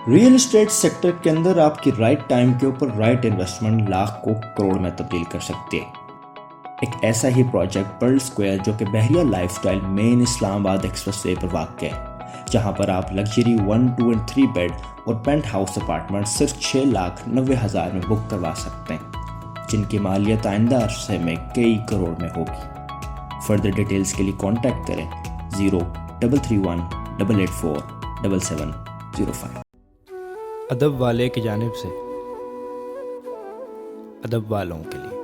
Real estate sector کے اندر آپ کی رائٹ ٹائم کے اوپر رائٹ انویسٹمنٹ لاکھ کو کروڑ میں تبدیل کر سکتے ہیں۔ ایک ایسا ہی پروجیکٹ پرل سکوائر جو کہ بحریہ لائف سٹائل مین اسلام آباد ایکسپریس وے پر واقع ہے، جہاں پر آپ لگژری 1، 2 اور 3 بیڈ اور پینٹ ہاؤس اپارٹمنٹ صرف 6,90,000 میں بک کروا سکتے ہیں، جن کی مالیت آئندہ عرصے میں کئی کروڑ میں ہوگی۔ فردر ڈیٹیلز کے لیے کانٹیکٹ کریں 0331 884 7705۔ ادب والے کی جانب سے ادب والوں کے لیے۔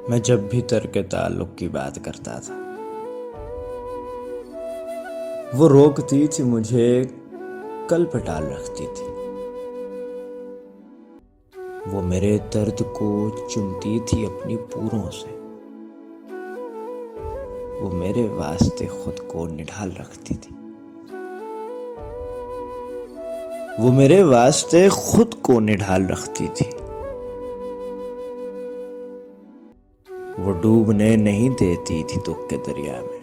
میں جب بھی ترک تعلق کی بات کرتا تھا، وہ روکتی تھی، مجھے کل پہ ٹال رکھتی تھی۔ وہ میرے درد کو چمتی تھی اپنی پوروں سے، وہ میرے واسطے خود کو نڈھال رکھتی تھی، وہ میرے واسطے خود کو نڈھال رکھتی تھی۔ وہ ڈوبنے نہیں دیتی تھی دکھ کے دریا میں،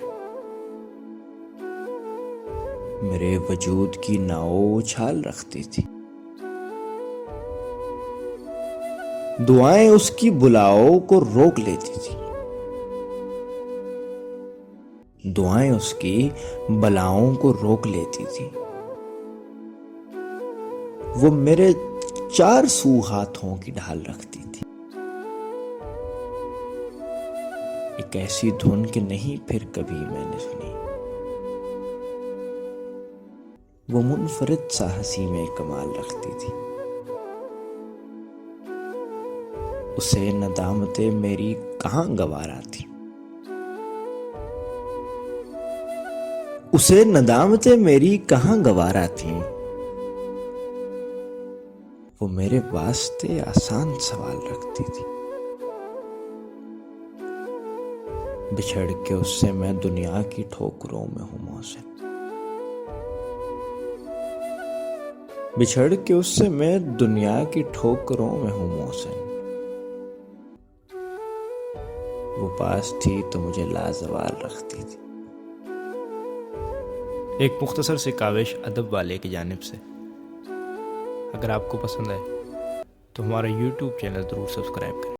میرے وجود کی ناؤ اچھال رکھتی تھی۔ دعائیں اس کی بلاؤ کو روک لیتی تھی، دعائیں اس کی بلاؤں کو روک لیتی تھی۔ وہ میرے 4 سو ہاتھوں کی ڈھال رکھتی تھی، ایک ایسی دھن کہ نہیں پھر کبھی میں نے سنی۔ وہ منفرد سا ہنسی میں کمال رکھتی تھی، اسے ندامتیں میری کہاں گوارا تھی، اسے ندامتیں میری کہاں گوارا تھیں۔ وہ میرے واسطے آسان سوال رکھتی تھی، بچھڑ کے اس سے میں دنیا کی ٹھوکروں میں ہوں محسن، بچھڑ کے اس سے میں دنیا کی ٹھوکروں میں ہوں محسن۔ وہ پاس تھی تو مجھے لازوال رکھتی تھی۔ ایک مختصر سی کاوش ادب والے کی جانب سے۔ اگر آپ کو پسند آئے تو ہمارا YouTube چینل ضرور سبسکرائب کریں۔